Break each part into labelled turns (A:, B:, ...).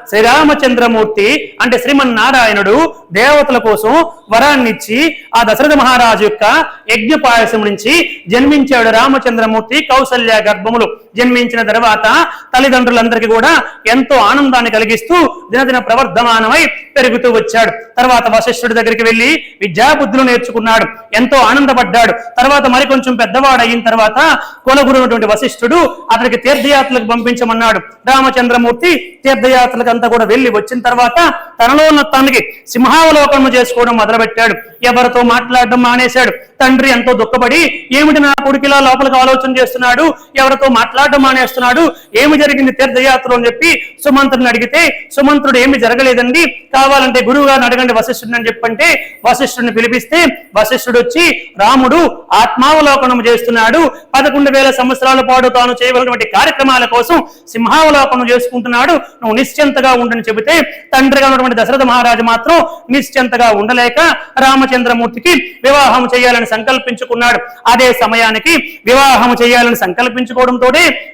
A: శ్రీరామచంద్రమూర్తి అంటే శ్రీమన్నారాయణుడు దేవతల కోసం వరాన్నిచ్చి ఆ దశరథ మహారాజు యొక్క యజ్ఞ పాయసం నుంచి జన్మించాడు రామచంద్రమూర్తి. కౌసల్య గర్భములు జన్మించిన తర్వాత తల్లిదండ్రులందరికీ కూడా ఎంతో ఆనందాన్ని కలిగిస్తూ దినదిన ప్రవర్ధమానమై పెరుగుతూ వచ్చాడు. తర్వాత వశిష్ఠుడి దగ్గరికి వెళ్లి విద్యాబుద్ధులు నేర్చుకున్నాడు, ఎంతో ఆనందపడ్డాడు. తర్వాత మరి కొంచెం పెద్దవాడు అయిన తర్వాత కులగురునటువంటి వశిష్ఠుడు అతనికి తీర్థయాత్రలకు పంపించమన్నాడు. రామచంద్రమూర్తి తీర్థయాత్రలకు అంతా కూడా వెళ్లి వచ్చిన తర్వాత తనలో ఉన్న తనకి సింహావలోకనం చేసుకోవడం మొదలుపెట్టాడు. ఎవరితో మాట్లాడడం మానేశాడు. తండ్రి ఎంతో దుఃఖపడి ఏమిటి నా కొడుకులా లోపలికి ఆలోచన చేస్తున్నాడు, ఎవరితో మాట్లాడడం మానేస్తున్నాడు, ఏమి జరిగింది తీర్థయాత్రలో అని చెప్పి సుమంత్రుడిని అడిగితే సుమంత్రుడు ఏమి జరగలేదండి, కావాలంటే గురువు గారిని అడగండి వశిష్ఠుడిని అని చెప్పంటే వశిష్ఠుడిని పిలిపిస్తే వశిష్ఠుడు వచ్చి రాముడు ఆత్మావలోకనం చేస్తున్నాడు, 11,000 సంవత్సరాల పాటు తాను చేయవలసినటువంటి కార్యక్రమాల కోసం సింహావలోకనం చేసుకుంటున్నాడు, నువ్వు నిశ్చింతగా ఉండని చెబితే తండ్రిగా ఉన్నటువంటి దశరథ మహారాజు మాత్రం నిశ్చింతగా ఉండలేక రామచంద్రమూర్తికి వివాహం చేయాలని సంకల్పించుకున్నాడు. అదే సమయానికి వివాహం చేయాలని సంకల్పించుకోవడంతో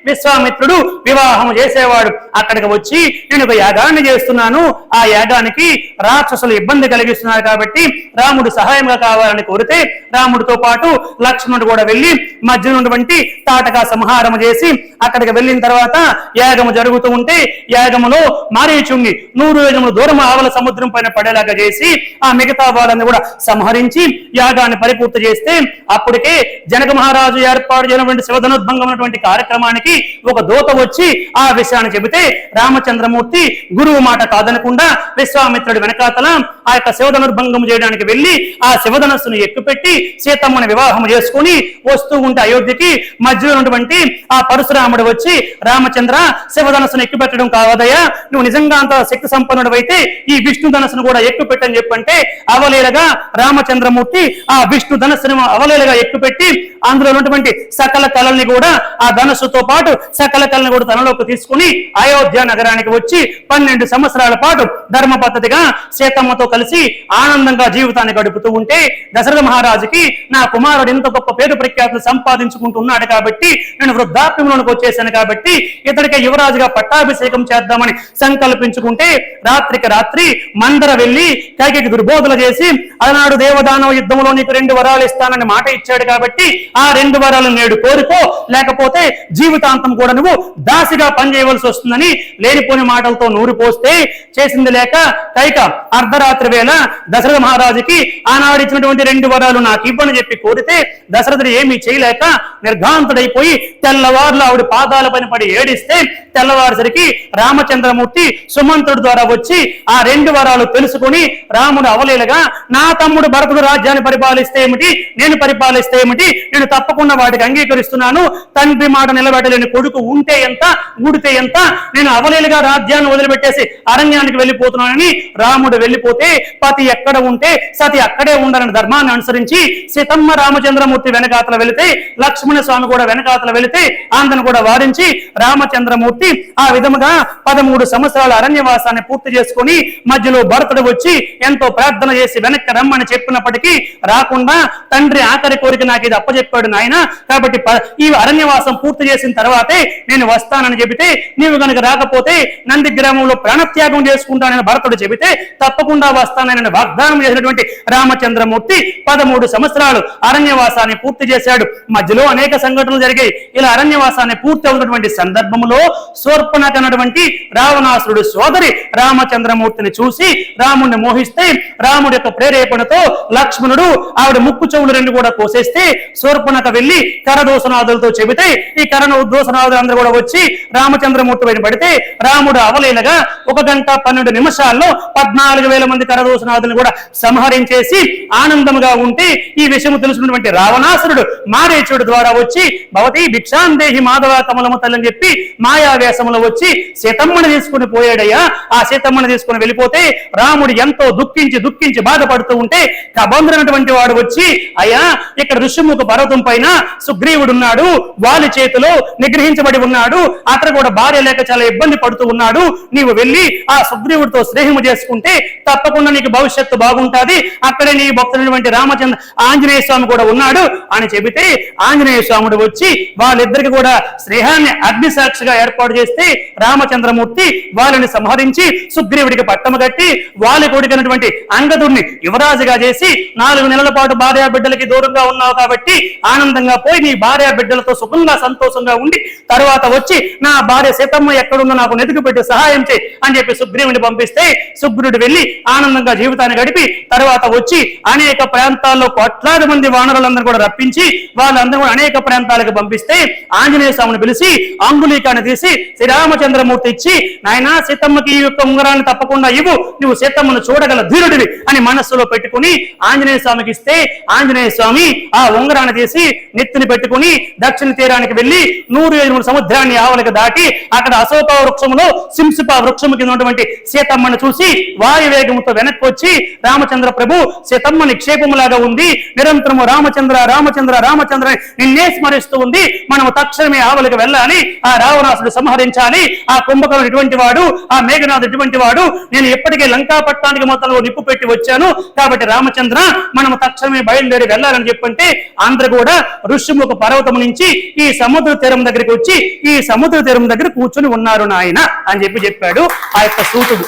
A: విశ్వామిత్రుడు వివాహం చేసేవాడు. అక్కడికి వచ్చి నేను ఒక యాగాన్ని చేస్తున్నాను, ఆ యాగానికి రాక్షసులు ఇబ్బంది కలిగిస్తున్నారు కాబట్టి రాముడు సహాయంగా కావాలని కోరితే రాముడితో పాటు లక్ష్మణుడు కూడా వెళ్లి మధ్య ఉన్నటువంటి తాటగా సంహారం చేసి అక్కడికి వెళ్ళిన తర్వాత యాగము జరుగుతూ ఉంటే యాగములో మారీచుణ్ణి 100 యోజనముల దూరం ఆవల సముద్రం పైన పడేలాగా చేసి ఆ మిగతా వాళ్ళని కూడా సంహరించి యాగాన్ని పరిపూర్తి చేస్తే అప్పటికే జనక మహారాజు ఏర్పాటు చేయనటువంటి శివధనుద్భంగం అన్నటువంటి కార్యక్రమానికి ఒక దూత వచ్చి ఆ విషయాన్ని చెబితే రామచంద్రమూర్తి గురువు మాట కాదనకుండా విశ్వామిత్రుడి వెనకాతల ఆ యొక్క శివధనుర్భంగం చేయడానికి వెళ్లి ఆ శివధనస్సును ఎక్కుపెట్టి సీతమ్మని వివాహం చేసుకుని వస్తూ ఉంటే అయోధ్యకి మధ్యలో ఉన్నటువంటి ఆ పరశురాముడు వచ్చి రామచంద్ర శివధనస్సును ఎక్కుపెట్టడం కావదయ్యా, నువ్వు నిజంగా అంత శక్తి సంపన్నుడు అయితే ఈ విష్ణు ధనస్సును కూడా ఎక్కుపెట్టని చెప్పంటే అవలేలగా రామచంద్రమూర్తి ఆ విష్ణు ధనస్సును అవలేలగా ఎక్కుపెట్టి అందులో ఉన్నటువంటి సకల కళల్ని కూడా ఆ ధనస్సుతో పాటు సకల కళని కూడా తనలోకి తీసుకుని అయోధ్య నగరానికి వచ్చి 12 సంవత్సరాల పాటు ధర్మ పద్ధతిగా సీతమ్మతో కలిసి ఆనందంగా జీవితాన్ని గడుపుతూ ఉంటే దశరథ మహారాజుకి నా కుమారుడు ఇంత గొప్ప పేరు ప్రఖ్యాతులు సంపాదించుకుంటున్నాడు కాబట్టి నేను వృద్ధాప్యంలోనికి వచ్చేసాను కాబట్టి ఇతడికి యువరాజుగా పట్టాభిషేకం చేద్దామని సంకల్పించుకుంటే రాత్రికి రాత్రి మందర వెళ్లి కైకేయికి దుర్బోధన చేసి అలనాడు దేవదానవ యుద్ధంలో నీకు 2 వరాలు ఇస్తానని మాట ఇచ్చాడు కాబట్టి ఆ 2 వరాలు నేడు కోరుకో, లేకపోతే జీవితాంతం కూడా నువ్వు దాసిగా పనిచేయవలసి వస్తుందని లేనిపోని మాటలతో నూరు పోస్తే చేసింది లేక కైక అర్ధరాత్రి వేళ దశరథ మహారాజుకి ఆనాడు ఇచ్చినటువంటి 2 వరాలు నాకు ఇవ్వని చెప్పి కోరితే దశరథుడు ఏమీ చేయలేక నిర్ఘాంతుడైపోయి తెల్లవారులు ఆవిడ పాదాల పైన పడి ఏడిస్తే తెల్లవారుసరికి రామచంద్రమూర్తి సుమంతుడి ద్వారా వచ్చి ఆ 2 వరాలు తెలుసుకుని రాముడు అవలేలుగా నా తమ్ముడు భరతుడు రాజ్యాన్ని పరిపాలిస్తే ఏమిటి, నేను పరిపాలిస్తే ఏమిటి, నేను తప్పకుండా వాటికి అంగీకరిస్తున్నాను, తండ్రి మాట నిలబెట్టలేని కొడుకు ఉంటే ఎంత ఊడితే ఎంత, నేను అవలేలుగా రాజ్యాన్ని వదిలిపెట్టేసి అరణ్యానికి వెళ్ళిపోతున్నానని రాముడు వెళ్ళిపోతే పతి ఎక్కడ ఉంటే సతి అక్కడే ఉండాలని ధర్మాన్ని అనుసరించి సీతమ్మ రామచంద్రమూర్తి వెనకాతల వెళితే లక్ష్మణ స్వామి కూడా వెనకాతల వెళితే అందను కూడా వారించి రామచంద్రమూర్తి ఆ విధముగా 13 సంవత్సరాల అరణ్యవాసాన్ని పూర్తి చేసుకుని మధ్యలో భరతుడు వచ్చి ఎంతో ప్రార్థన చేసి వెనక్కి రమ్మని చెప్పినప్పటికీ రాకుండా తండ్రి ఆఖరి కోరిక నాకు ఇది అప్పచెప్పాడు నాయన, కాబట్టి ఈ అరణ్యవాసం పూర్తి చేసిన తర్వాతే నేను వస్తానని చెబితే నీవు కనుక రాకపోతే నంది గ్రామంలో ప్రాణత్యాగం చేసుకుంటానని భరతుడు చెబితే తప్పకుండా వస్తానని వాగ్దానం చేసినటువంటి రామచంద్రమూర్తి 13 సంవత్సరాలు అరణ్యవాసాన్ని పూర్తి చేశాడు. మధ్యలో అనేక సంఘటనలు జరిగాయి. ఇలా అరణ్యవాసాన్ని పూర్తి అవుతున్నటువంటి సందర్భంలో శూర్పణఖ అన్నటువంటి రావణాసురుడు సోదరి రామచంద్రమూర్తిని చూసి రాముడిని మోహిస్తే రాముడి యొక్క ప్రేరేపణతో లక్ష్మణుడు ఆవిడ ముక్కు చెవులు 2 కూడా కోసేస్తే శూర్పణఖ వెళ్లి కరదోషనాథులతో చెబితే ఈ కరదోషనాథులందరూ కూడా వచ్చి రామచంద్రమూర్తి పైన పడితే రాముడు అవలేలగా 1 గంట 12 నిమిషాల్లో 14,000 మంది కరదోషనాథులను కూడా సంహరించేసి ఆనందంగా ఉంటే ఈ విషయం తెలుసుకున్నటువంటి రావణాసురుడు మారీచుడు ద్వారా వచ్చి భవతి భిక్షాందేహి మాధవ కమలము తల్లని చెప్పి మాయావేశంలో వచ్చి సీతమ్మని తీసుకుని పోయాడయ్యా. ఆ సీతమ్మని తీసుకుని వెళ్ళిపోతే రాముడు ఎంతో దుఃఖించి బాధపడుతూ ఉంటే కబంధునటువంటి వాడు వచ్చి అయ్యా ఇక్కడ ఋషిముఖ పర్వతం పైన సుగ్రీవుడు ఉన్నాడు, వాలి చేతిలో నిగ్రహించబడి ఉన్నాడు, అతను కూడా భార్య లేక చాలా ఇబ్బంది పడుతూ ఉన్నాడు, నీవు వెళ్ళి ఆ సుగ్రీవుడితో స్నేహము చేసుకుంటే తప్పకుండా తప్పకుండా నీకు భవిష్యత్తు బాగుంటుంది, అక్కడే నీ భక్తుడైనటువంటి రామచంద్ర ఆంజనేయ స్వామి కూడా ఉన్నాడు అని చెబితే ఆంజనేయ స్వాముడు వచ్చి వాళ్ళిద్దరికి కూడా స్నేహాన్ని అగ్నిసాక్షిగా ఏర్పాటు చేస్తే రామచంద్రమూర్తి వాళ్ళని సంహరించి సుగ్రీవుడికి పట్టము కట్టి వాళ్ళ కొడుకున్నటువంటి అంగదుడిని యువరాజుగా చేసి 4 నెలల పాటు భార్యా బిడ్డలకి దూరంగా ఉన్నావు కాబట్టి ఆనందంగా పోయి నీ భార్యా బిడ్డలతో సుఖంగా సంతోషంగా ఉండి తర్వాత వచ్చి నా భార్య సీతమ్మ ఎక్కడుందో నాకు నెతికి పెట్టి సహాయం చేయి అని చెప్పి సుగ్రీవుని పంపిస్తే సుగ్రీవుడు వెళ్లి ఆనందంగా జీవితాన్ని గడిపి తర్వాత వచ్చి అనేక ప్రాంతాల్లో కోట్లాది మంది వానరులందరూ కూడా రప్పించి వాళ్ళందరూ కూడా అనేక ప్రాంతాలకు పంపిస్తే ఆంజనేయ స్వామిని పిలిచి అంగుళీకాన్ని తీసి శ్రీరామచంద్రమూర్తి ఇచ్చి నాయనా సీతమ్మకి ఈ యొక్క ఉంగరాన్ని తప్పకుండా ఇవ్వు, నువ్వు సీతమ్మను చూడగల ధీరుడివి అని మనస్సులో పెట్టుకుని ఆంజనేయ స్వామికి ఇస్తే ఆంజనేయ స్వామి ఆ ఉంగరాన్ని తీసి నెత్తిని పెట్టుకుని దక్షిణ తీరానికి వెళ్లి 107 సముద్రాన్ని ఆవలికి దాటి అక్కడ అశోక వృక్షములో సింసిప వృక్షము కింద ఉన్నటువంటి సీతమ్మను చూసి వాయువేగంతో వెనక్కి వచ్చి రామచంద్ర ప్రభు సీతమ్మ నిక్షేపములాగా ఉంది, నిరంతరము రామచంద్ర రామచంద్ర రామచంద్ర నిన్నే స్మరిస్తూ ఉంది, మనము తక్షణమే ఆవలికి వెళ్ళాలి, ఆ రావణాసుడు సంహరించాలి, ఆ కుంభకర్ణుడు ఇటువంటి వాడు, ఆ మేఘనాథుడు ఇటువంటి వాడు, నేను ఎప్పటికే లంకాపట్నానికి మొత్తంలో నిప్పు పెట్టి వచ్చాను కాబట్టి రామచంద్ర మనము తక్షణమే బయలుదేరి వెళ్ళాలని చెప్పంటే అందరూ కూడా ఋషిముఖ పర్వతం నుంచి ఈ సముద్ర తీరం దగ్గరికి వచ్చి ఈ సముద్ర తీరం దగ్గర కూర్చొని ఉన్నారు నాయన అని చెప్పాడు ఆ యొక్క సూతుడు.